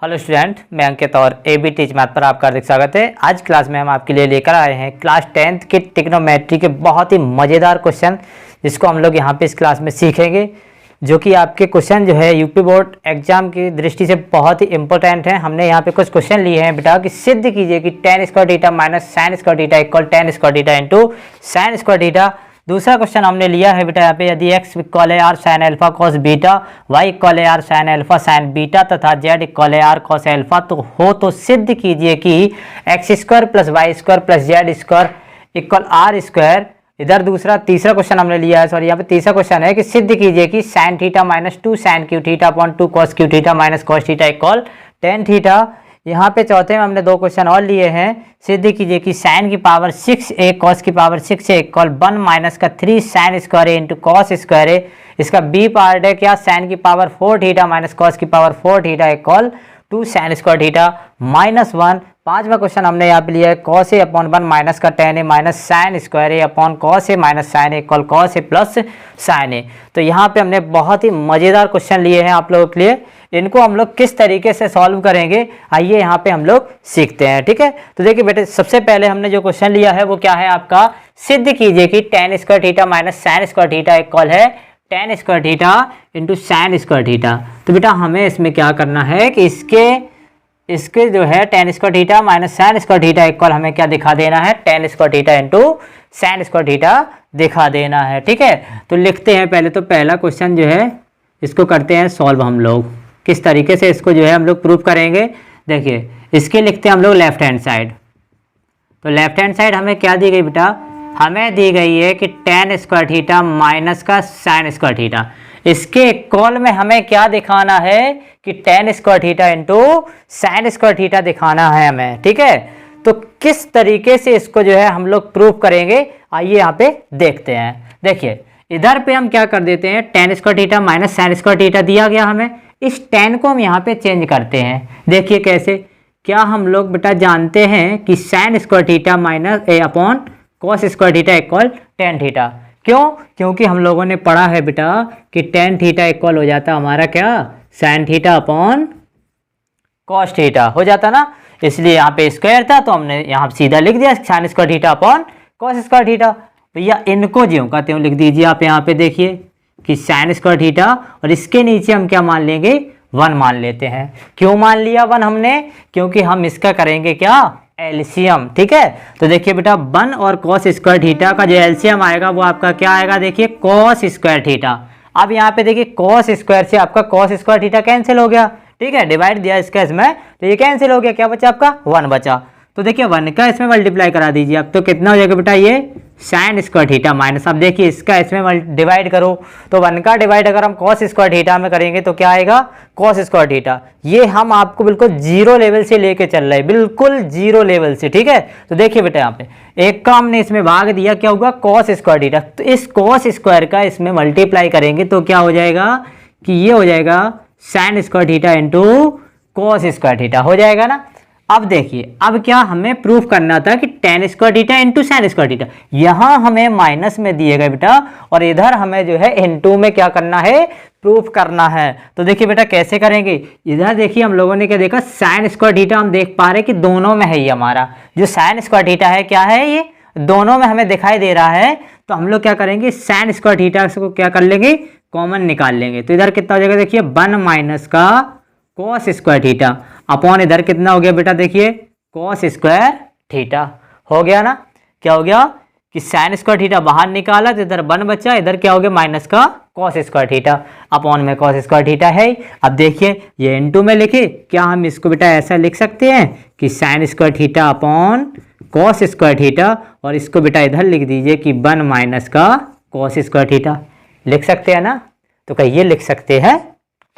Hello student, मैं अंकित और AB teach math पर आपका हार्दिक स्वागत है। आज क्लास में हम आपके लिए लेकर आए हैं क्लास 10th के ट्रिग्नोमेट्री के बहुत ही मज़ेदार क्वेश्चन, जिसको हम लोग यहाँ पे इस क्लास में सीखेंगे, जो कि आपके क्वेश्चन जो है यूपी बोर्ड एग्जाम की दृष्टि से बहुत ही इंपॉर्टेंट है। हमने यहाँ पे कुछ क्वेश्चन लिए हैं बेटा कि सिद्ध कीजिए कि tan square theta minus sine square theta equal tan square theta into sine square theta. दूसरा क्वेश्चन हमने लिया है बेटा यहाँ पे, यदि x इक्वल है are sine alpha cos beta, y equal है are sine alpha sine beta तथा z इक्वल है आर कॉस अल्फा तो सिद्ध कीजिए कि x square plus Y square plus Z square equal are square. इधर तीसरा क्वेश्चन हमने लिया है, सॉरी यहाँ पे तीसरा क्वेश्चन है कि सिद्ध कीजिए कि sine theta minus 2 sine cube theta upon 2 cos cube theta minus cos theta equal tan theta. यहाँ पे चौथे में हमने दो क्वेश्चन और लिए हैं। सिद्ध कीजिए कि साइन की पावर 6a कॉस की पावर 6a इक्वल 1 माइनस का 3 साइन स्क्वायर ए इंटू कॉस स्क्वायर ए। इसका बी पार्ट है क्या, साइन की पावर 4 थीटा माइनस कॉस की power 4 theta equal 2 sine square theta minus 1। पांचवा क्वेश्चन हमने यहाँ पे लिया है कॉस ए अपॉन 1 माइनस का tan A minus sine square A upon cos A minus sign A equal cos A plus sign ए। तो यहाँ पे हमने बहुत ही मज़ेदार क्वेश्चन लिए हैं आप लोगों के लिए। इनको हम लोग किस तरीके से सॉल्व करेंगे, आइए यहाँ पे हम लोग सीखते हैं। ठीक है, तो देखिए बेटे, सबसे पहले हमने जो क्वेश्चन लिया है वो क्या है आपका, सिद्ध कीजिए कि tan square theta minus sine square theta equal है tan square theta into sine square theta. तो बेटा हमें इसमें क्या करना है कि इसके जो है tan square theta minus sine square theta equal हमें क्या दिखा देना है, tan square theta into sine square theta दिखा देना है। ठीक है, तो लिखते हैं पहले। तो पहला क्वेश्चन जो है इसको करते हैं सॉल्व। हम लोग किस तरीके से इसको जो है हम लोग प्रूव करेंगे, देखिए इसके लिखते हैं हम लोग लेफ्ट हैंड साइड। तो लेफ्ट हैंड साइड हमें क्या दी गई बेटा, हमें दी गई है कि tan स्क्वायर थीटा माइनस का साइन स्क्वायर थीटा। इसके इक्वल में हमें क्या दिखाना है कि tan square theta into sine square theta दिखाना है हमें। ठीक है, तो किस तरीके से इसको जो है हम लोग प्रूव करेंगे, आइए यहाँ पे देखते हैं। देखिए इधर पे हम क्या कर देते हैं, tan square theta minus sine square theta दिया गया हमें, इस tan को हम यहाँ पे चेंज करते हैं। देखिए कैसे, क्या हम लोग बेटा जानते हैं कि sine square theta minus A upon cos square theta equal tan theta. क्यों, क्योंकि हम लोगों ने पढ़ा है बेटा कि tan थीटा इक्वल हो जाता हमारा क्या, sine theta upon cos theta हो जाता ना, इसलिए यहाँ पे स्क्वायर था तो हमने यहाँ सीधा लिख दिया sign square theta upon cos square theta. भैया इनको ज्यों का त्यों लिख दीजिए आप। यहाँ पे देखिए कि साइन स्क्वायर थीटा और इसके नीचे हम क्या मान लेंगे, 1 मान लेते हैं। क्यों मान लिया 1 हमने, क्योंकि हम इसका करेंगे क्या, एलसीएम। ठीक है, तो देखिए बेटा 1 और कॉस स्क्वायर थीटा का जो एलसीएम आएगा वो आपका क्या आएगा, देखिए कॉस स्क्वायर थीटा। अब यहाँ पे देखिए कॉस स्क्वायर से आपका कॉस स्क्वायर थीटा कैंसिल हो गया। ठीक है, डिवाइड दिया इसका इसमें तो ये कैंसिल हो गया, क्या बचा आपका 1 बचा। तो देखिए 1 का इसमें मल्टीप्लाई करा दीजिए अब, तो कितना हो जाएगा बेटा, ये साइन स्क्वायर थीटा माइनस, अब देखिए इसका इसमें डिवाइड करो तो 1 का डिवाइड अगर हम कॉस स्क्वायर थीटा में करेंगे तो क्या आएगा, कॉस स्क्वायर थीटा। ये हम आपको बिल्कुल जीरो लेवल से लेके चल रहे हैं, बिल्कुल जीरो लेवल से। ठीक है, तो देखिए बेटा यहाँ पे एक का हमने इसमें भाग दिया, क्या होगा, कॉस स्क्वायर थीटा। तो इस कॉस स्क्वायर का इसमें मल्टीप्लाई करेंगे तो क्या हो जाएगा कि ये हो जाएगा sign square theta into cos square theta हो जाएगा ना। अब देखिए अब क्या हमें प्रूफ करना था कि tan square theta into sine square theta, यहाँ हमें माइनस में दिए गए बेटा और इधर हमें जो है इनटू में क्या करना है, प्रूफ करना है। तो देखिए बेटा कैसे करेंगे, इधर देखिए हम लोगों ने क्या देखा, साइन स्क्वायर थीटा हम देख पा रहे कि दोनों में है, ये हमारा जो साइन स्क्वायर थीटा है क्या है, ये दोनों में हमें दिखाई दे रहा है। तो हम लोग क्या करेंगे, साइन स्क्वायर थीटा को क्या कर लेंगे, कॉमन निकाल लेंगे। तो इधर कितना हो जाएगा, देखिए 1 माइनस का कॉस स्क्वायर थीटा अपॉन इधर कितना हो गया बेटा, देखिए कॉस स्क्वायर थीटा हो गया ना। क्या हो गया कि साइन स्क्वायर थीटा बाहर निकाला तो इधर 1 बचा, इधर क्या हो गया माइनस का कॉस स्क्वायर थीटा अपॉन में कॉस स्क्वायर थीटा है। अब देखिए ये इनटू में लिखे, क्या हम इसको बेटा ऐसा लिख सकते हैं कि sine square theta upon cos square theta, और इसको बेटा इधर लिख दीजिए कि 1 माइनस का कॉस स्क्वायर थीटा, लिख सकते हैं ना। तो कहिए लिख सकते हैं।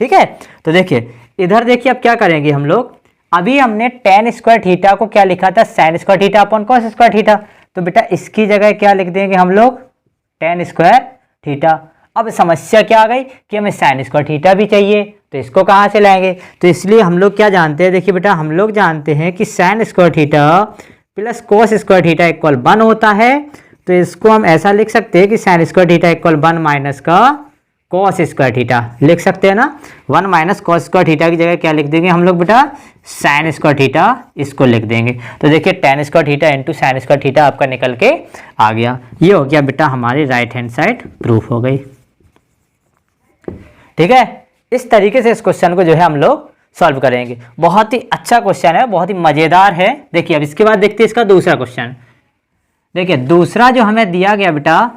ठीक है, तो देखिए इधर देखिए अब क्या करेंगे हम लोग, अभी हमने tan स्क्वायर थीटा को क्या लिखा था, sign square theta upon cos square theta. तो बेटा इसकी जगह क्या लिख देंगे हम लोग, tan स्क्वायर थीटा। अब समस्या क्या आ गई कि हमें साइन स्क्वायर थीटा भी चाहिए, तो इसको कहाँ से लाएंगे, तो इसलिए हम लोग क्या जानते हैं, देखिए बेटा हम लोग जानते हैं कि sine square theta plus cos square theta equal 1 होता है। तो इसको हम ऐसा लिख सकते हैं कि sine square theta equal 1 minus का कॉस स्क्वायर थीटा लिख सकते हैं ना। 1 माइनस कॉस स्क्वायर थीटा की जगह क्या लिख देंगे हम लोग बेटा, साइन स्क्वायर थीटा इसको लिख देंगे। तो देखिए ten square theta into sine square theta आपका निकल के आ गया। ये हो गया बेटा हमारी राइट हैंड साइड प्रूफ हो गई। ठीक है, इस तरीके से इस क्वेश्चन को जो है हम लोग सॉल्व करेंगे। बहुत ही अच्छा क्वेश्चन है, बहुत ही मजेदार है। देखिए अब इसके बाद देखते हैं इसका दूसरा क्वेश्चन। देखिए दूसरा जो हमें दिया गया बेटा,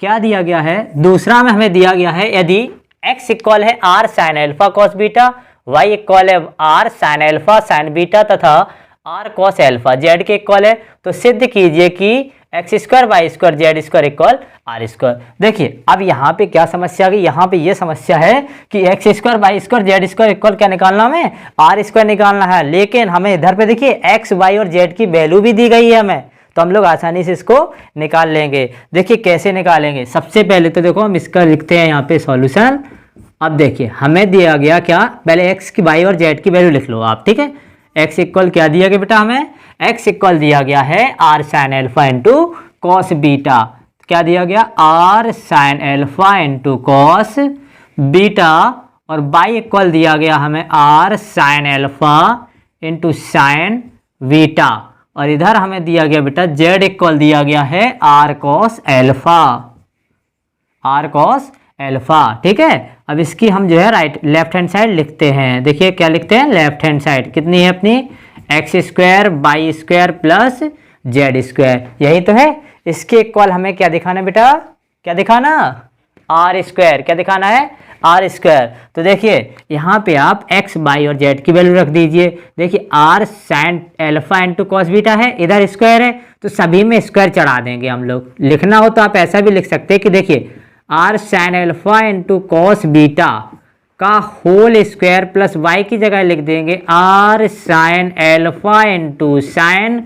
क्या दिया गया है, दूसरा में हमें दिया गया है यदि x इक्वल है r sine alpha cos beta, y equal है r sine alpha sine beta तथा r कॉस एल्फा z के इक्वल है, तो सिद्ध कीजिए कि x square y square z square equal are square. देखिए अब यहाँ पे क्या समस्या आ गई, यहाँ पे ये समस्या है कि x square y square z square equal क्या निकालना, हमें आर स्क्वायर निकालना है। लेकिन हमें इधर पे देखिए एक्स वाई और जेड की वैल्यू भी दी गई है हमें, तो हम लोग आसानी से इसको निकाल लेंगे। देखिए कैसे निकालेंगे, सबसे पहले तो देखो हम इसका लिखते हैं यहाँ पे सॉल्यूशन। अब देखिए हमें दिया गया क्या, पहले एक्स की वाई और जेड की वैल्यू लिख लो आप। ठीक है, एक्स इक्वल क्या दिया गया बेटा, हमें एक्स इक्वल दिया गया है are sine alpha into cos beta. क्या दिया गया, r sine alpha into cos beta, और बाई इक्वल दिया गया हमें r sine alpha into sine beta, और इधर हमें दिया गया बेटा जेड इक्वल दिया गया है are cos alpha, r cos alpha. ठीक है, अब इसकी हम जो है लेफ्ट हैंड साइड लिखते हैं। देखिए क्या लिखते हैं, लेफ्ट हैंड साइड कितनी है अपनी, x square by square plus Z square, यही तो है। इसके इक्वल हमें क्या दिखाना बेटा, क्या दिखाना, आर स्क्वायर। क्या दिखाना है, आर स्क्वायर। तो देखिए यहाँ पे आप एक्स बाई और जेड की वैल्यू रख दीजिए। देखिए r sine alpha into cos beta है, इधर स्क्वायर है तो सभी में स्क्वायर चढ़ा देंगे हम लोग। लिखना हो तो आप ऐसा भी लिख सकते हैं कि देखिए r sine alpha into cos beta का होल स्क्वायर प्लस वाई की जगह लिख देंगे r sine alpha into sine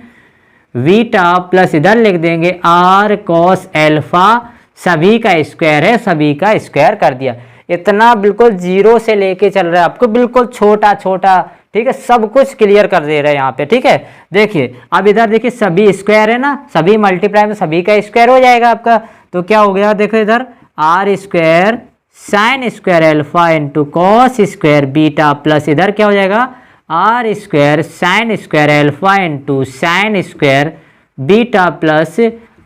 beta plus इधर लिख देंगे आर कॉस एल्फा, सभी का स्क्वायर है, सभी का स्क्वायर कर दिया। इतना बिल्कुल जीरो से लेके चल रहा है आपको, बिल्कुल छोटा छोटा। ठीक है, सब कुछ क्लियर कर दे रहा है यहाँ पे। ठीक है, देखिए अब इधर देखिए सभी स्क्वायर है ना, सभी मल्टीप्लाई में सभी का स्क्वायर हो जाएगा आपका। तो क्या हो गया, देखो इधर r square sine square alpha into cos square beta plus इधर क्या हो जाएगा r square sine square alpha into sine square beta plus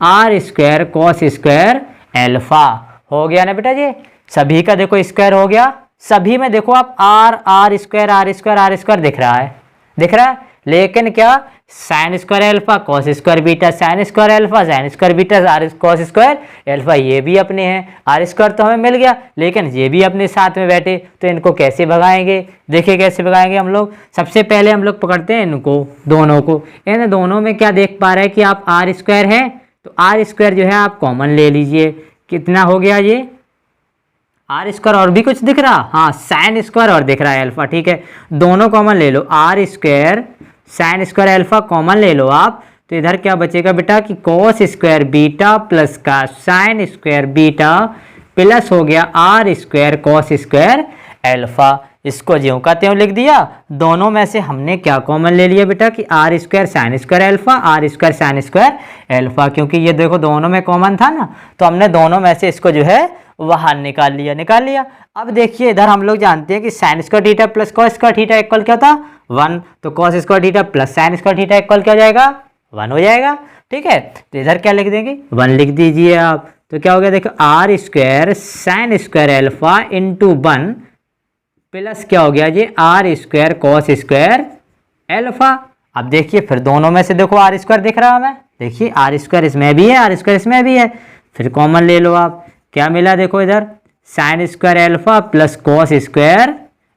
r square cos square alpha. हो गया ना बेटा जी, सभी का देखो स्क्वायर हो गया। सभी में देखो आप r square r square r square दिख रहा है, दिख रहा है। लेकिन क्या, sine square alpha cos square beta sine square alpha sine square beta r cos square alpha, ये भी अपने हैं। आर स्क्वायर तो हमें मिल गया, लेकिन ये भी अपने साथ में बैठे, तो इनको कैसे भगाएंगे। देखिए कैसे भगाएंगे हम लोग। सबसे पहले हम लोग पकड़ते हैं इनको दोनों को। इन दोनों में क्या देख पा रहे हैं कि आप आर स्क्वायर है, तो आर स्क्वायर जो है आप कॉमन ले लीजिए। कितना हो गया ये आर स्क्वायर, और भी कुछ दिख रहा, हाँ साइन स्क्वायर और दिख रहा है एल्फा। ठीक है, दोनों कॉमन ले लो, R square sine square alpha common ले लो आप। तो इधर क्या बचेगा बेटा कि कॉस स्क्वायर बीटा प्लस का साइन स्क्वायर बीटा प्लस हो गया R square cos square alpha. इसको ज्यों का त्यों लिख दिया। दोनों में से हमने क्या कॉमन ले लिया बेटा कि r square sine square alpha r square sine square alpha, क्योंकि ये देखो दोनों में कॉमन था ना, तो हमने दोनों में से इसको जो है बाहर निकाल लिया, निकाल लिया। अब देखिए इधर हम लोग जानते हैं कि sine square theta plus cos square theta equal क्या था 1, तो cos square theta plus sign square theta equal क्या हो जाएगा 1 हो जाएगा। ठीक है, तो इधर क्या लिख देंगे 1 लिख दीजिए आप। तो क्या हो गया देखो R square sine square alpha into 1 plus क्या हो गया जी R square cos square alpha. अब देखिए फिर दोनों में से देखो आर स्क्वायर दिख रहा है हमें, देखिए आर स्क्वायर इसमें भी है आर स्क्वायर इसमें भी है, फिर कॉमन ले लो आप। क्या मिला देखो इधर sign square alpha plus cos square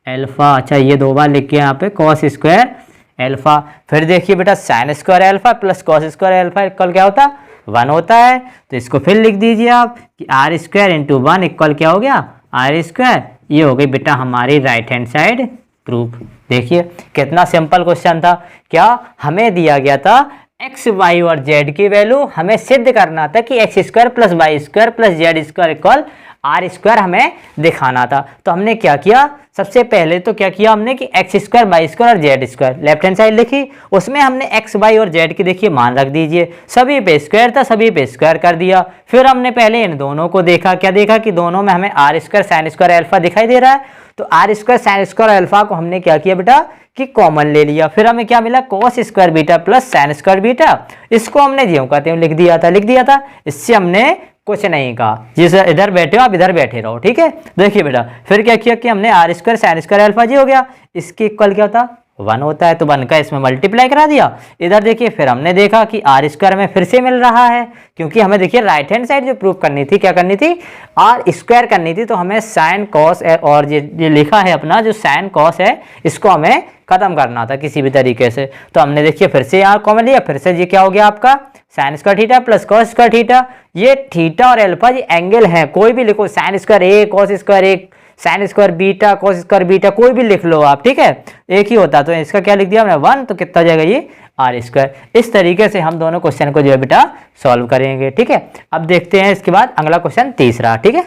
alpha. अच्छा ये 2 बार लिख के यहाँ पे कॉस स्क्वायर एल्फा। फिर देखिए बेटा sign square alpha plus cos square alpha equal क्या होता 1 होता है। तो इसको फिर लिख दीजिए आप कि आर स्क्वायर इंटू 1 इक्वल क्या हो गया आर स्क्वायर। ये हो गई बेटा हमारी राइट हैंड साइड प्रूफ। देखिए कितना सिंपल क्वेश्चन था। क्या हमें दिया गया था एक्स वाई और जेड की वैल्यू हमें सिद्ध करना था कि x square plus Y square plus Z square equal are square हमें दिखाना था। तो हमने क्या किया, सबसे पहले तो क्या किया हमने कि एक्स स्क्वायर, वाई स्क्वायर और Z square left hand side लिखी, उसमें हमने एक्स वाई और जेड की देखिए मान रख दीजिए, सभी पे स्क्वायर था सभी पे स्क्वायर कर दिया। फिर हमने पहले इन दोनों को देखा, क्या देखा कि दोनों में हमें r square sine square alpha दिखाई दे रहा है, तो r square sine square alpha को हमने क्या किया बेटा कि कॉमन ले लिया। फिर हमें क्या मिला, cos square beta plus sign square beta, इसको हमने ज्यों कहते हैं लिख दिया था, इससे हमने कुछ नहीं कहा। जिस इधर बैठे हो आप इधर बैठे रहो, ठीक है। देखिए बेटा फिर क्या किया कि हमने R square sine square alpha जी हो गया, इसके इक्वल क्या होता 1 होता है, तो 1 का इसमें मल्टीप्लाई करा दिया। इधर देखिए फिर हमने देखा कि आर स्क्वायर में फिर से मिल रहा है, क्योंकि हमें देखिए राइट हैंड साइड जो प्रूव करनी थी, क्या करनी थी, आर स्क्वायर करनी थी, तो हमें साइन कॉस और ये लिखा है अपना जो साइन कॉस है इसको हमें खत्म करना था किसी भी तरीके से। तो हमने देखिए फिर से यहाँ कॉमन लिया, फिर से ये क्या हो गया आपका sine square theta plus cos square theta. ये थीटा और अल्फा ये एंगल है, कोई भी लिखो, sine square A cos square A, sine square beta cos square beta, कोई भी लिख लो आप, ठीक है, एक ही होता। तो इसका क्या लिख दिया हमने 1, तो कितना हो जाएगा ये आर स्क्वायर। इस तरीके से हम दोनों क्वेश्चन को जो है बेटा सॉल्व करेंगे, ठीक है। अब देखते हैं इसके बाद अगला क्वेश्चन तीसरा, ठीक है।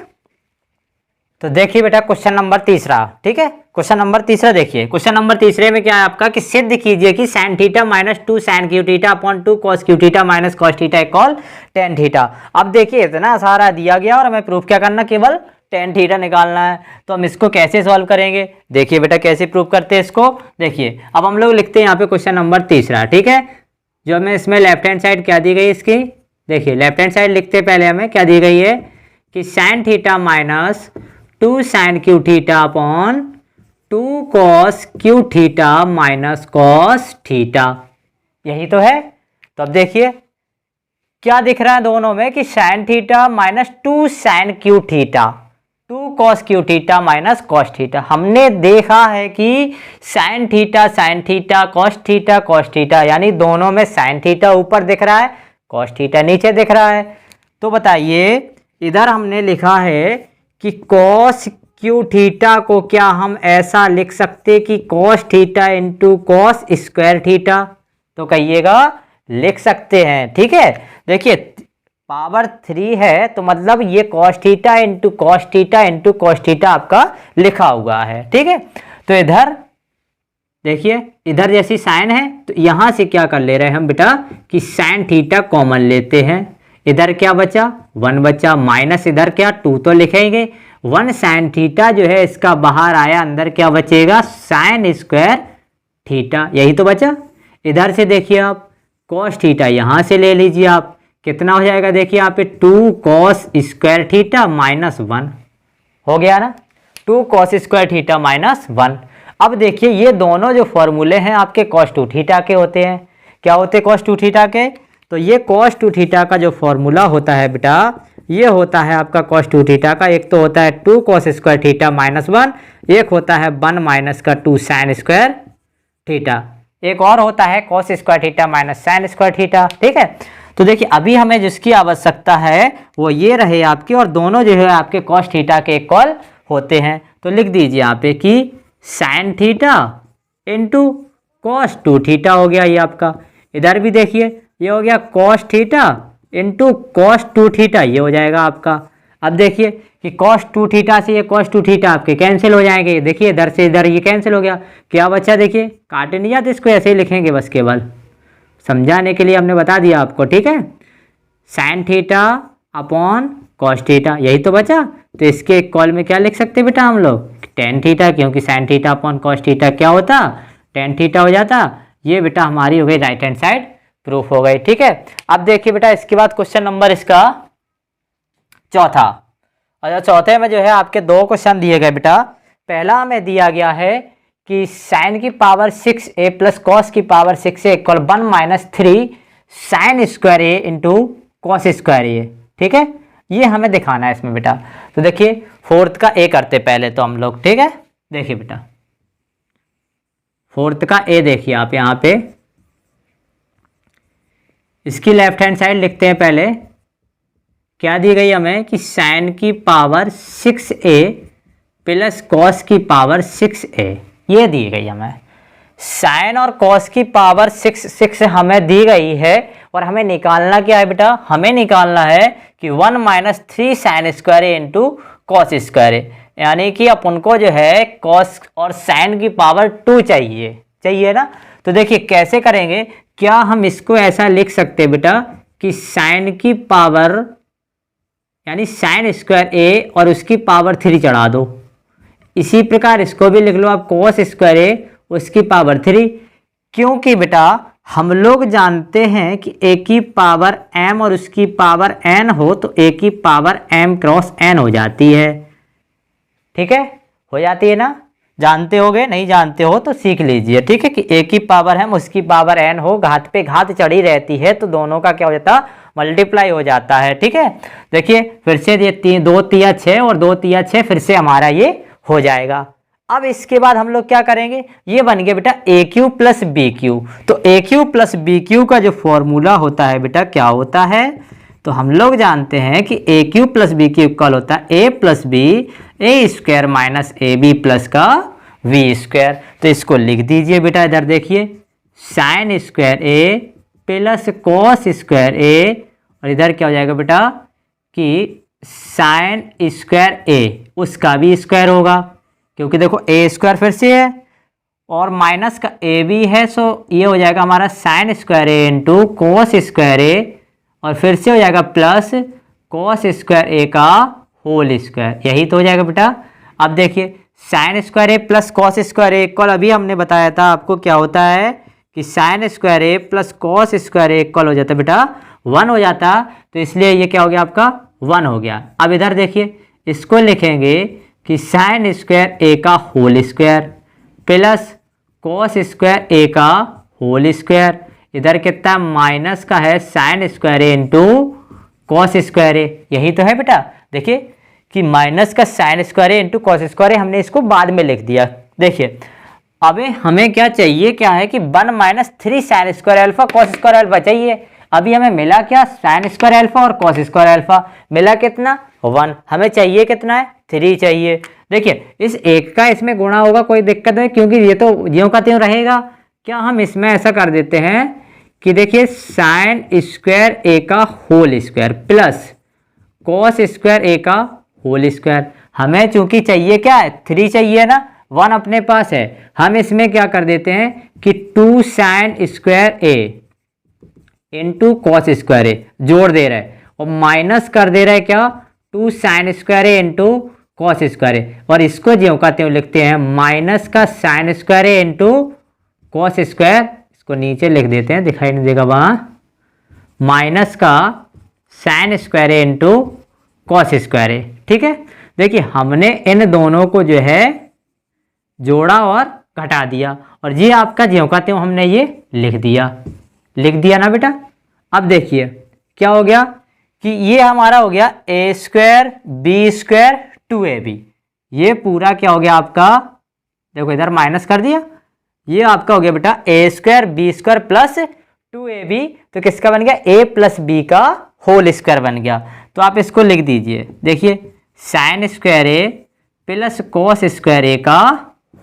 तो देखिए बेटा क्वेश्चन नंबर तीसरा, ठीक है, क्वेश्चन नंबर तीसरा देखिए। क्वेश्चन नंबर तीसरे में क्या है आपका कि सिद्ध कीजिए कि sine theta minus 2 sine cube theta upon 2 cos cube theta minus cos theta equal tan theta. अब देखिए इतना सारा दिया गया और हमें प्रूफ क्या करना, केवल टेन थीटा निकालना है। तो हम इसको कैसे सॉल्व करेंगे, देखिए बेटा कैसे प्रूफ करते हैं इसको। देखिए अब हम लोग लिखते हैं यहाँ पे क्वेश्चन नंबर तीसरा, ठीक है, जो हमें इसमें लेफ्ट हैंड साइड क्या दी गई इसकी, देखिए लेफ्ट हैंड साइड लिखते पहले हमें क्या दी गई है कि sine theta minus 2 sine cube theta upon 2 cos cube theta minus cos theta, यही तो है। तो अब देखिए क्या दिख रहा है दोनों में कि sine theta minus 2 sine cube theta, 2 cos cube theta minus cos theta. हमने देखा है कि साइन थीटा कॉस थीटा, यानी दोनों में साइन थीटा ऊपर दिख रहा है, कॉस थीटा नीचे दिख रहा है। तो बताइए इधर हमने लिखा है कि कॉस क्यू थीटा को क्या हम ऐसा लिख सकते कि cos theta into cos square theta, तो कहिएगा लिख सकते हैं, ठीक है। देखिए पावर 3 है तो मतलब ये cos theta into cos theta आपका लिखा हुआ है, ठीक है। तो इधर देखिए इधर जैसी साइन है तो यहां से क्या कर ले रहे हैं हम बेटा कि साइन थीटा कॉमन लेते हैं, इधर क्या बचा 1 बचा, माइनस इधर क्या 2 तो लिखेंगे, 1 साइन थीटा जो है इसका बाहर आया, अंदर क्या बचेगा साइन स्क्वायर थीटा, यही तो बचा। इधर से देखिए आप कॉस थीटा यहां से ले लीजिए आप, कितना हो जाएगा देखिए यहाँ पे 2 कॉस स्क्वायर थीटा माइनस 1 हो गया ना, 2 कॉस स्क्वायर थीटा माइनस 1। अब देखिए ये दोनों जो फॉर्मूले हैं आपके कॉस 2 थीटा के होते हैं, क्या होते हैं कॉस 2 थीटा के, तो ये cos 2 थीटा का जो फॉर्मूला होता है बेटा ये होता है आपका cos 2 थीटा का, एक तो होता है 2 cos स्क्वायर थीटा माइनस 1, एक होता है 1 माइनस का 2 साइन स्क्वायर थीटा, एक और होता है cos square theta minus sine square theta, ठीक है। तो देखिए अभी हमें जिसकी आवश्यकता है वो ये रहे आपकी, और दोनों जो है आपके cos थीटा के इक्वल होते हैं। तो लिख दीजिए यहाँ पे कि sine theta into cos 2 theta हो गया ये आपका, इधर भी देखिए ये हो गया cos theta into cos 2 theta, ये हो जाएगा आपका। अब देखिए कि cos 2 थीटा से ये cos 2 थीटा आपके कैंसिल हो जाएंगे, देखिए इधर से इधर ये कैंसिल हो गया, क्या बचा देखिए, काटे नहीं जाते इसको ऐसे ही लिखेंगे, बस केवल समझाने के लिए हमने बता दिया आपको, ठीक है। Sine theta upon cos theta यही तो बचा, तो इसके इक्वल में क्या लिख सकते बेटा हम लोग टेन थीटा, क्योंकि sine theta upon cos theta क्या होता टेन थीटा हो जाता। ये बेटा हमारी हो गई राइट हैंड साइड प्रूफ हो गई, ठीक है। अब देखिए बेटा इसके बाद क्वेश्चन नंबर इसका चौथा, और चौथे में जो है आपके 2 क्वेश्चन दिए गए बेटा। पहला हमें दिया गया है कि साइन की पावर 6a प्लस कॉस की power 6a equal 1 minus 3 sine square A into cos square A, ठीक है, ये हमें दिखाना है इसमें बेटा। तो देखिए फोर्थ का ए करते पहले तो हम लोग, ठीक है। देखिए बेटा फोर्थ का ए देखिए आप यहाँ पे, इसकी लेफ्ट हैंड साइड लिखते हैं पहले, क्या दी गई हमें कि साइन की पावर 6a प्लस कॉस की पावर 6a, ये दी गई हमें। साइन और कॉस की पावर 6 हमें दी गई है, और हमें निकालना क्या है बेटा, हमें निकालना है कि 1 माइनस 3 साइन स्क्वायर ए इंटू कॉस स्क्वायर ए, यानी कि अपन को जो है कॉस और साइन की पावर 2 चाहिए ना। तो देखिए कैसे करेंगे, क्या हम इसको ऐसा लिख सकते हैं बेटा कि साइन की पावर यानी साइन स्क्वायर ए और उसकी पावर 3 चढ़ा दो। इसी प्रकार इसको भी लिख लो आप कॉस स्क्वायर ए उसकी पावर 3, क्योंकि बेटा हम लोग जानते हैं कि ए की पावर m और उसकी पावर n हो तो ए की पावर m क्रॉस n हो जाती है। ठीक है, हो जाती है ना, जानते होगे, नहीं जानते हो तो सीख लीजिए। ठीक है, कि ए की पावर m उसकी पावर n हो, घात पे घात चढ़ी रहती है तो दोनों का क्या हो जाता, मल्टीप्लाई हो जाता है। ठीक है, देखिए फिर से ये 2 तिया 6 और 2 तिया 6 फिर से हमारा ये हो जाएगा। अब इसके बाद हम लोग क्या करेंगे, ये बन गया बेटा ए क्यू प्लस बी क्यू। तो ए क्यू प्लस बी क्यू का जो फॉर्मूला होता है बेटा क्या होता है, तो हम लोग जानते हैं कि a cube plus b cube equal होता है a plus b a square minus a b plus का वी स्क्वायर। तो इसको लिख दीजिए बेटा, इधर देखिए sine square a plus cos square a, और इधर क्या हो जाएगा बेटा कि साइन स्क्वायर ए उसका भी स्क्वायर होगा, क्योंकि देखो ए स्क्वायर फिर से है और माइनस का ए भी है, सो ये हो जाएगा हमारा sign square A into cos square a, और फिर से हो जाएगा प्लस कोस स्क्वायर ए का होल स्क्वायर, यही तो हो जाएगा बेटा। अब देखिए sine square a plus cos square a equal, अभी हमने बताया था आपको क्या होता है कि sine square a plus cos square a equal हो जाता है बेटा 1 हो जाता, तो इसलिए ये क्या हो गया आपका 1 हो गया। अब इधर देखिए इसको लिखेंगे कि साइन स्क्वायर ए का whole square plus cos square a का होल स्क्वायर, इधर कितना माइनस का है sine square A into cos square a, यही तो है बेटा। देखिए कि माइनस का sine square A into cos square a, हमने इसको बाद में लिख दिया। देखिए अब हमें क्या चाहिए, क्या है कि 1 minus 3 sine square alpha cos square alpha चाहिए। अभी हमें मिला क्या, साइन स्क्वायर अल्फा और कॉस स्क्वायर अल्फा, मिला कितना 1, हमें चाहिए कितना है 3 चाहिए। देखिए इस एक का इसमें गुणा होगा, कोई दिक्कत नहीं, क्योंकि ये तो ज्यों का त्यों रहेगा। क्या हम इसमें ऐसा कर देते हैं कि देखिए साइन स्क्वायर ए का whole square plus cos square a का होल स्क्वायर, हमें चूंकि चाहिए क्या है 3 चाहिए ना, 1 अपने पास है, हम इसमें क्या कर देते हैं कि 2 साइन स्क्वायर ए इंटू कॉस स्क्वायर ए जोड़ दे रहा है और माइनस कर दे रहा है क्या 2 sine square A into cos square a, और इसको ज्यों का त्यों लिखते हैं माइनस का साइन स्क्वायर ए इंटू कॉस स्क्वायर, इसको नीचे लिख देते हैं दिखाई नहीं देगा वहाँ, माइनस का sine square A into cos square A. ठीक है, देखिए हमने इन दोनों को जो है जोड़ा और घटा दिया, और ये आपका ज्यों का त्यों हमने ये लिख दिया ना बेटा। अब देखिए क्या हो गया कि ये हमारा हो गया ए स्क्वायर बी स्क्वायर 2ab, ये पूरा क्या हो गया आपका, देखो इधर माइनस कर दिया, ये आपका हो गया बेटा a square b square plus 2ab, तो किसका बन गया a प्लस बी का होल स्क्वायर बन गया। तो आप इसको लिख दीजिए, देखिए sine square a plus cos square a का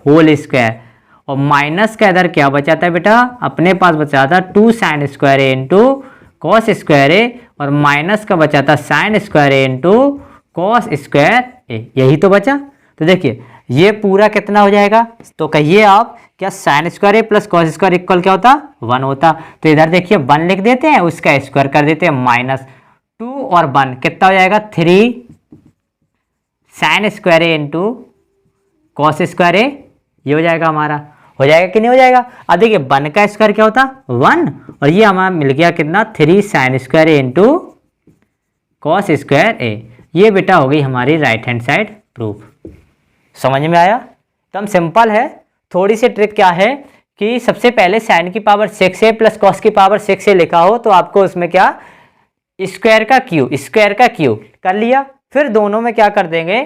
होल स्क्वायर, और माइनस का इधर क्या बचा था बेटा, अपने पास बचा था 2 sine square A into cos square a, और माइनस का बचा था sign square A into cos square a, यही तो बचा। तो देखिए ये पूरा कितना हो जाएगा, तो कहिए आप क्या sine square a plus cos square equal क्या होता 1 होता। तो इधर देखिए 1 लिख देते हैं, उसका स्क्वायर कर देते हैं, माइनस 2 और 1 कितना हो जाएगा 3 साइन स्क्वायर ए इंटू कॉस स्क्वायर ए, ये हो जाएगा हमारा, हो जाएगा कि नहीं हो जाएगा। अब देखिए 1 का स्क्वायर क्या होता 1, और ये हमारा मिल गया कितना 3 साइन स्क्वायर ए इंटू कॉस स्क्वायर ए, ये बेटा हो गई हमारी राइट हैंड साइड प्रूफ। समझ में आया, एकदम सिंपल है। थोड़ी सी ट्रिक क्या है कि सबसे पहले साइन की पावर 6 ए प्लस कॉस की पावर 6 ए लिखा हो तो आपको उसमें क्या स्क्वायर का क्यू कर लिया, फिर दोनों में क्या कर देंगे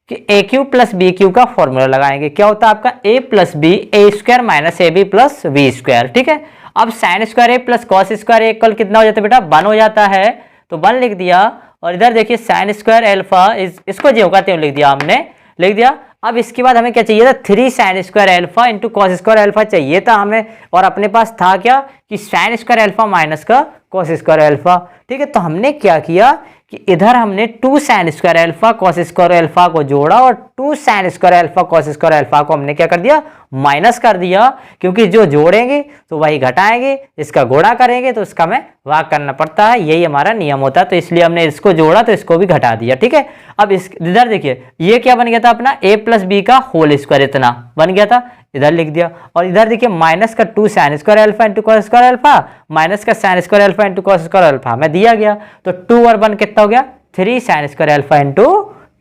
कि a cube plus b cube का फॉर्मूला लगाएंगे, क्या होता है आपका a plus b a square minus a b plus b square. ठीक है, अब sine square a plus cos square a equal कितना हो जाता है बेटा 1 हो जाता है, तो 1 लिख दिया, और इधर देखिए साइन स्क्वायर अल्फा इसको ज्यों का त्यों लिख दिया, हमने लिख दिया। अब इसके बाद हमें क्या चाहिए था 3 sine square alpha into cos square alpha चाहिए था हमें, और अपने पास था क्या कि साइन स्क्वायर अल्फा माइनस का कॉस स्क्वायर अल्फा। ठीक है, तो हमने क्या किया कि इधर हमने 2 sine square alpha cos square alpha को जोड़ा और 2 sine square alpha cos square alpha को हमने क्या कर दिया, माइनस कर दिया, क्योंकि जो जोड़ेंगे तो वही घटाएंगे, इसका गुणा करेंगे तो इसका हमें भाग करना पड़ता है, यही हमारा नियम होता है। तो इसलिए हमने इसको जोड़ा तो इसको भी घटा दिया। ठीक है, अब इस इधर देखिए ये क्या बन गया था अपना a प्लस बी का होल स्क्वायर, इतना बन गया था, इधर लिख दिया। और इधर देखिए माइनस का 2 sine square alpha into cos square alpha minus का sine square alpha into cos square alpha हमें दिया गया। तो 2 और 1 कितना हो गया, 3 sine square alpha into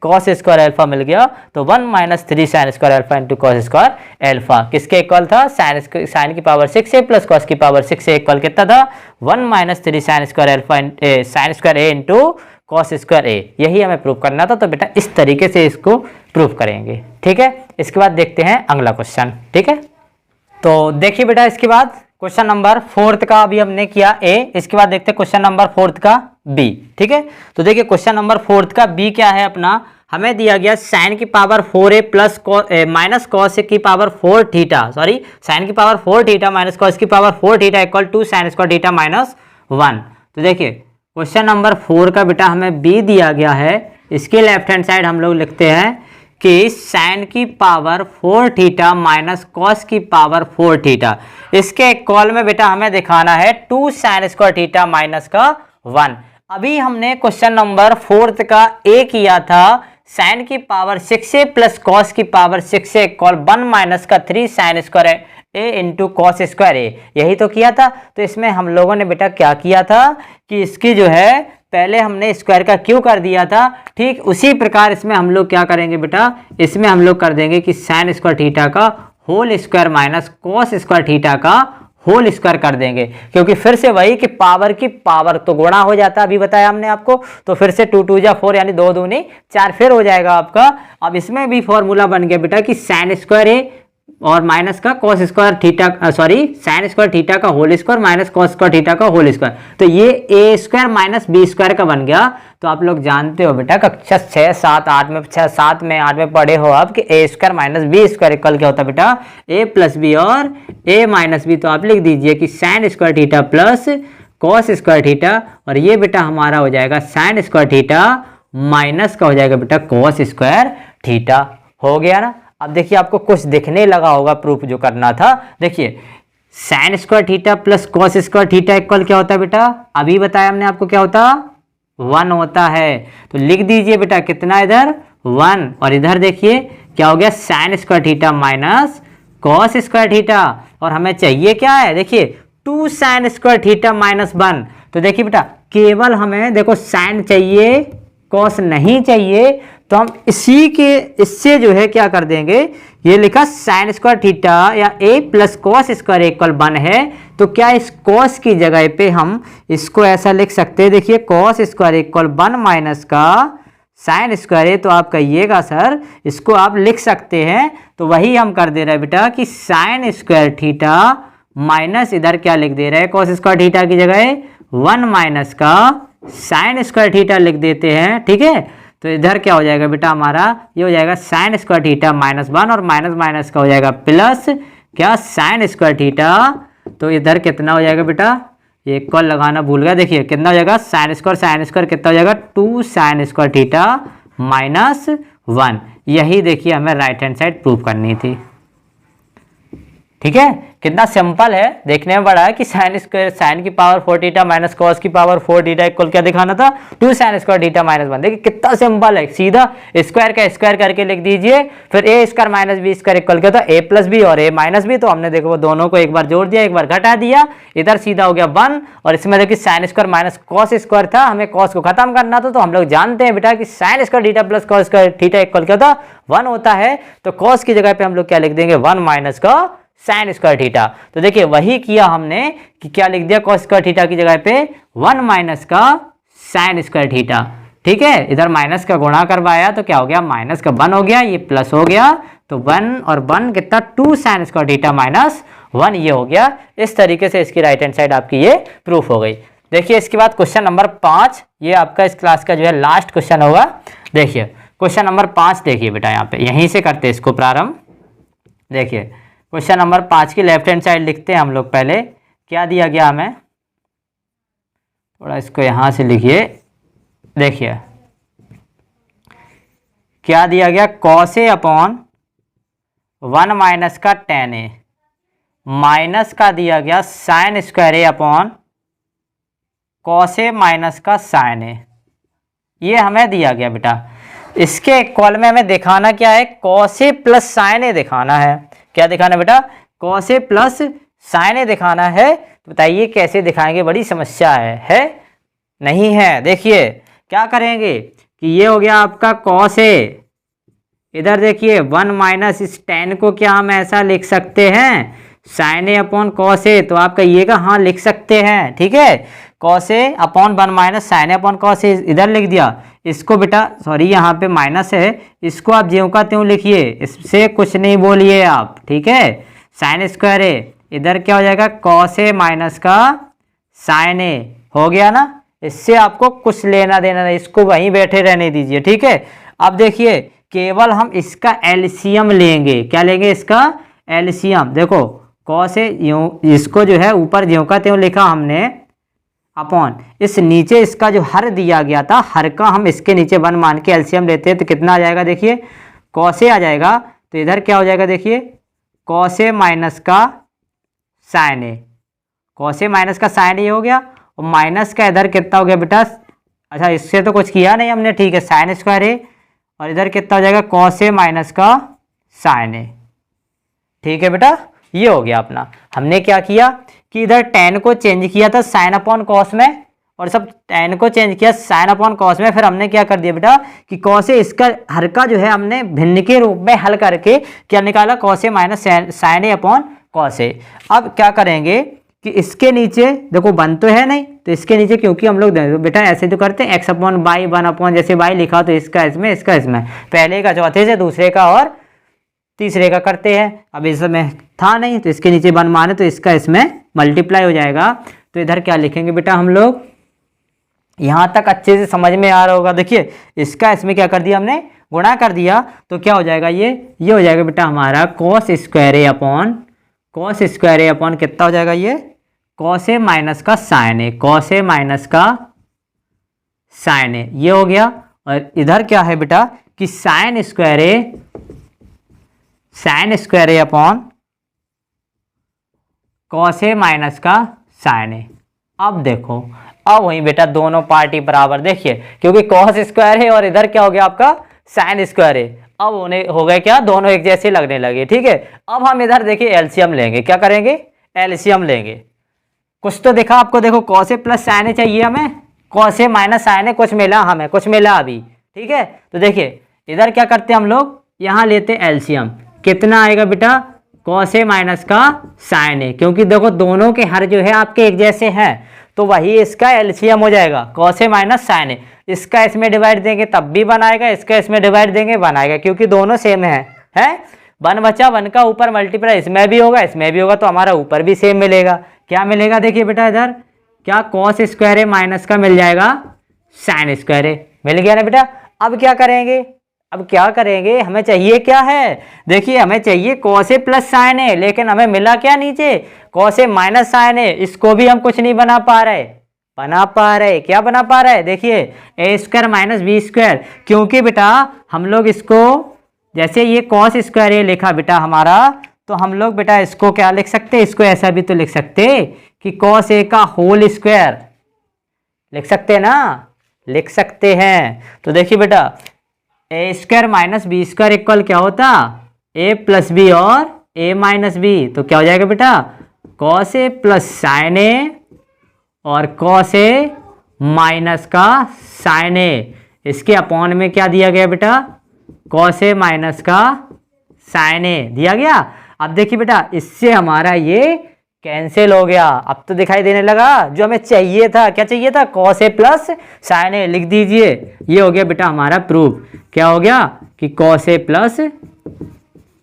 cos square alpha मिल गया। तो 1 minus 3 sine square alpha into cos square alpha किसके इक्वल था, साइन की पावर 6a प्लस कॉस की पावर 6a इक्वल कितना था, 1 minus 3 sine square alpha sine square a into cos square a। यही हमें प्रूव करना था। तो बेटा इस तरीके से इसको प्रूव करेंगे। ठीक है, इसके बाद देखते हैं अगला क्वेश्चन। ठीक है, तो देखिए बेटा इसके बाद क्वेश्चन नंबर 4 का अभी हमने किया a, इसके बाद देखते हैं क्वेश्चन नंबर 4 का b। ठीक है, तो देखिए क्वेश्चन नंबर 4 का b क्या है अपना, हमें दिया गया साइन की power 4a plus minus cos की पावर 4 थीटा, सॉरी साइन की पावर 4 थीटा माइनस कॉस की power 4 theta equal to sine square theta minus 1। तो देखिए क्वेश्चन नंबर 4 का बेटा हमें b दिया गया है, इसके लेफ्ट हैंड साइड हम लोग लिखते हैं कि साइन की पावर 4 थीटा माइनस कॉस की पावर 4 थीटा, इसके इक्वल में बेटा हमें दिखाना है 2 साइन स्क्वायर थीटा माइनस का 1। अभी हमने क्वेश्चन नंबर 4 का a किया था, साइन की पावर 6a प्लस कॉस की पावर 6a इक्वल 1 माइनस का 3 sine square a into cos square a, यही तो किया था। तो इसमें हम लोगों ने बेटा क्या किया था कि इसकी जो है पहले हमने स्क्वायर का क्यू कर दिया था, ठीक उसी प्रकार इसमें हम लोग क्या करेंगे बेटा, इसमें हम लोग कर देंगे कि साइन स्क्वायर थीटा का whole square minus cos square theta का होल स्क्वायर कर देंगे, क्योंकि फिर से वही कि पावर की पावर तो गुणा हो जाता है, अभी बताया हमने आपको। तो फिर से 2 2 जा 4 यानी 2 दूनी 4 फिर हो जाएगा आपका। अब इसमें भी फॉर्मूला बन गया बेटा कि साइन स्क्वायर ए और माइनस का cos square theta, sorry sine square theta का whole square minus cos square theta का होल स्क्वायर, तो ये a square minus b square का बन गया। तो आप लोग जानते हो बेटा कक्षा 6 7 8 में 6 7 में 8 में पढ़े हो आप कि a square minus b square equal क्या होता है बेटा, ए प्लस बी और ए माइनस बी। तो आप लिख दीजिए कि sine square theta plus cos square theta, और ये बेटा हमारा हो जाएगा साइन स्क्वायर थीटा माइनस का हो जाएगा बेटा कॉस स्क्वायर थीटा। हो गया ना। अब देखिए आपको कुछ दिखने लगा होगा प्रूफ जो करना था। देखिए sine square theta plus cos square theta equal क्या होता है बेटा, अभी बताया हमने आपको क्या होता, 1 होता है। तो लिख दीजिए बेटा कितना इधर 1, और इधर देखिए क्या हो गया sign square theta minus cos square theta, और हमें चाहिए क्या है, देखिए 2 साइन स्क्वायर थीटा माइनस 1। तो देखिए बेटा केवल हमें देखो साइन चाहिए कॉस नहीं चाहिए, तो हम इससे जो है क्या कर देंगे, ये लिखा साइन स्क्वायर थीटा या a plus cos square equal 1 है, तो क्या इस कॉस की जगह पे हम इसको ऐसा लिख सकते हैं, देखिए कॉस स्क्वायर इक्वल 1 माइनस का साइन स्क्वायर है। तो आप कहिएगा सर इसको आप लिख सकते हैं, तो वही हम कर दे रहे हैं बेटा कि साइन स्क्वायर थीटा माइनस इधर क्या लिख दे रहे हैं, कॉस स्क्वायर थीटा की जगह 1 माइनस का साइन स्क्वायर थीटा लिख देते हैं। ठीक है, तो इधर क्या हो जाएगा बेटा हमारा, ये हो जाएगा साइन स्क्वायर थीटा माइनस 1, और माइनस माइनस का हो जाएगा प्लस क्या साइन स्क्वायर थीटा। तो इधर कितना हो जाएगा बेटा, ये इक्वल लगाना भूल गया, देखिए कितना हो जाएगा साइन स्क्वायर कितना हो जाएगा 2 साइन स्क्वायर थीटा माइनस 1। यही देखिए हमें राइट हैंड साइड प्रूव करनी थी। ठीक है, कितना सिंपल है, देखने में बड़ा है कि साइन की पावर 4 थीटा माइनस कॉस की पावर 4 थीटा इक्वल क्या दिखाना था, 2 साइन स्क्वायर थीटा माइनस 1। देखिए कितना सिंपल है, सीधा स्क्वायर का स्क्वायर करके लिख दीजिए, फिर a square minus b square equal क्या था, ए प्लस बी और ए माइनस बी। तो हमने देखो दोनों को एक बार जोड़ दिया एक बार घटा दिया, इधर सीधा हो गया 1, और इसमें देखिए sine square minus cos square था, हमें कॉस को खत्म करना था। तो हम लोग जानते हैं बेटा कि sine square theta plus cos square theta equal क्या था, 1 होता है। तो कॉस की जगह पे हम लोग क्या लिख देंगे, 1 माइनस का साइन स्क्वायर थीटा। तो देखिए वही किया हमने कि क्या लिख दिया, कॉस स्क्वायर थीटा की जगह पे 1 माइनस का साइन स्क्वायर थीटा। ठीक है, इधर माइनस का गुणा करवाया तो क्या हो गया, माइनस का 1 हो गया, ये प्लस हो गया, तो 1 और 1 कितना 2 साइन स्क्वायर थीटा माइनस 1, ये हो गया। इस तरीके से इसकी राइट हैंड साइड आपकी ये प्रूफ हो गई। देखिए इसके बाद क्वेश्चन नंबर 5, ये आपका इस क्लास का जो है लास्ट क्वेश्चन होगा। देखिए क्वेश्चन नंबर 5 देखिए बेटा, यहाँ पे यहीं से करते हैं इसको प्रारंभ। देखिए क्वेश्चन नंबर 5 की लेफ्ट हैंड साइड लिखते हैं हम लोग। पहले क्या दिया गया हमें, थोड़ा इसको यहाँ से लिखिए, देखिए क्या दिया गया, कॉस ए अपॉन 1 माइनस का टेन ए माइनस का दिया गया sign square A upon cos A minus का साइन ए, ये हमें दिया गया बेटा। इसके इक्वल में हमें दिखाना क्या है, कॉस ए प्लस साइन ए दिखाना है। क्या दिखाना है बेटा, कॉस ए प्लस साइन ए दिखाना है। तो बताइए कैसे दिखाएंगे, बड़ी समस्या है नहीं है। देखिए क्या करेंगे कि ये हो गया आपका कॉस ए, इधर देखिए 1 माइनस इस टेन को क्या हम ऐसा लिख सकते हैं, sign A upon cos A. तो आप कहिएगा हाँ लिख सकते हैं, ठीक है। Cos A upon 1 minus sign A upon cos A इधर लिख दिया। इसको बेटा सॉरी यहाँ पे माइनस है, इसको आप ज्यों का त्यों लिखिए, इससे कुछ नहीं बोलिए आप, ठीक है। साइन स्क्वायर ए, इधर क्या हो जाएगा कॉस ए माइनस का साइन ए, हो गया ना। इससे आपको कुछ लेना देना नहीं, इसको वहीं बैठे रहने दीजिए, ठीक है। अब देखिए केवल हम इसका एलसीएम लेंगे। क्या लेंगे, इसका एलसीएम। देखो कॉस ए यूं, इसको जो है ऊपर ज्यों का त्यों लिखा हमने अपॉन इस नीचे इसका जो हर दिया गया था, हर का हम इसके नीचे 1 मान के एलसीएम लेते हैं तो कितना आ जाएगा, देखिए कॉस ए आ जाएगा। तो इधर क्या हो जाएगा, देखिए कॉस ए माइनस का sign A, cos A minus का साइन ए हो गया। और माइनस का इधर कितना हो गया बेटा, अच्छा इससे तो कुछ किया नहीं हमने, ठीक है, साइन स्क्वायर ए। और इधर कितना हो जाएगा कॉस ए माइनस का साइन ए, ठीक है बेटा। ये हो गया अपना। हमने क्या किया कि इधर टेन को चेंज किया था साइन अपॉन कॉस में, और सब टेन को चेंज किया साइन अपॉन कॉस में। फिर हमने क्या कर दिया बेटा कि कॉस ए इसका हर का जो है हमने भिन्न के रूप में हल करके क्या निकाला, cos A minus sign A upon cos A. अब क्या करेंगे कि इसके नीचे देखो 1 तो है नहीं, तो इसके नीचे क्योंकि हम लोग बेटा ऐसे तो करते हैं एक्स अपॉन बाई 1 अपॉन जैसे बाई लिखा तो इसका इसमें इसका इसमें, पहले का चौथे से दूसरे का और तीसरे का करते हैं। अब इसमें था नहीं तो इसके नीचे 1 माने तो इसका इसमें मल्टीप्लाई हो जाएगा। तो इधर क्या लिखेंगे बेटा हम लोग, यहाँ तक अच्छे से समझ में आ रहा होगा। देखिए इसका इसमें क्या कर दिया हमने, गुणा कर दिया। तो क्या हो जाएगा, ये हो जाएगा बेटा हमारा कॉस स्क्वायर ए अपॉन कॉस स्क्वायर ए अपॉन कितना हो जाएगा, ये कॉस ए माइनस का sign A, cos A minus का साइन ए, ये हो गया। और इधर क्या है बेटा कि sine square A upon cos A minus का साइन ए। अब देखो अब वहीं बेटा दोनों पार्टी बराबर, देखिए क्योंकि कॉस स्क्वायर है और इधर क्या हो गया आपका साइन स्क्वायर है। अब उन्हें हो गए क्या, दोनों एक जैसे लगने लगे, ठीक है। अब हम इधर देखिए एलसीएम लेंगे। क्या करेंगे, एलसीएम लेंगे। कुछ तो दिखा आपको, देखो कॉस ए प्लस साइन ए चाहिए हमें, कॉस ए माइनस साइन ए कुछ मिला हमें, कुछ मिला अभी, ठीक है। तो देखिए इधर क्या करते हैं हम लोग, यहाँ लेते एलसीएम। कितना आएगा बेटा, कॉस ए माइनस का साइन ए, क्योंकि देखो दोनों के हर जो है आपके एक जैसे हैं तो वही इसका एलसीएम हो जाएगा, कॉस ए माइनस साइन ए। इसका इसमें डिवाइड देंगे तब भी बनाएगा, इसका इसमें डिवाइड देंगे बनाएगा, क्योंकि दोनों सेम है। 1 बचा, 1 का ऊपर मल्टीप्लाई इसमें भी होगा इसमें भी होगा, तो हमारा ऊपर भी सेम मिलेगा। क्या मिलेगा, देखिए बेटा इधर क्या कॉस स्क्वायर ए माइनस का मिल जाएगा साइन स्क्वायर ए, मिल गया ना बेटा। अब क्या करेंगे, हमें चाहिए क्या है, देखिए हमें चाहिए कॉस ए प्लस साइन ए, लेकिन हमें मिला क्या नीचे, कॉस ए माइनस साइन ए। इसको भी हम कुछ नहीं बना पा रहे, क्या बना पा रहे, देखिए ए स्क्वायर माइनस बी स्क्वायर। क्योंकि बेटा हम लोग इसको जैसे ये कॉस स्क्वायर ए लिखा बेटा हमारा, तो हम लोग बेटा इसको क्या लिख सकते, इसको ऐसा भी तो लिख सकते कि कॉस ए का होल स्क्वायर, लिख सकते हैं ना, लिख सकते हैं। तो देखिए बेटा a square minus b square equal क्या होता, ए प्लस बी और ए माइनस बी। तो क्या हो जाएगा बेटा, कॉस ए प्लस साइन ए और कॉस ए माइनस का साइन ए। इसके अपॉन में क्या दिया गया बेटा, कॉस ए माइनस का साइन ए दिया गया। अब देखिए बेटा इससे हमारा ये कैंसिल हो गया, अब तो दिखाई देने लगा जो हमें चाहिए था। क्या चाहिए था, कॉस ए प्लस साइन ए, लिख दीजिए। ये हो गया बेटा हमारा प्रूफ। क्या हो गया कि cos A plus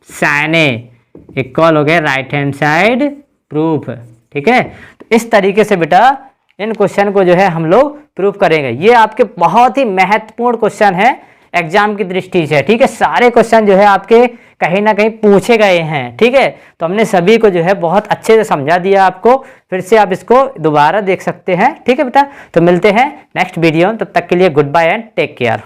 sign A equal हो गया राइट हैंड साइड प्रूफ, ठीक है। तो इस तरीके से बेटा इन क्वेश्चन को जो है हम लोग प्रूफ करेंगे। ये आपके बहुत ही महत्वपूर्ण क्वेश्चन है एग्जाम की दृष्टि से, ठीक है। सारे क्वेश्चन जो है आपके कहीं ना कहीं पूछे गए हैं। ठीक है, तो हमने सभी को जो है बहुत अच्छे से समझा दिया आपको, फिर से आप इसको दोबारा देख सकते हैं। ठीक है बेटा, तो मिलते हैं नेक्स्ट वीडियो में, तब तक के लिए goodbye and take care.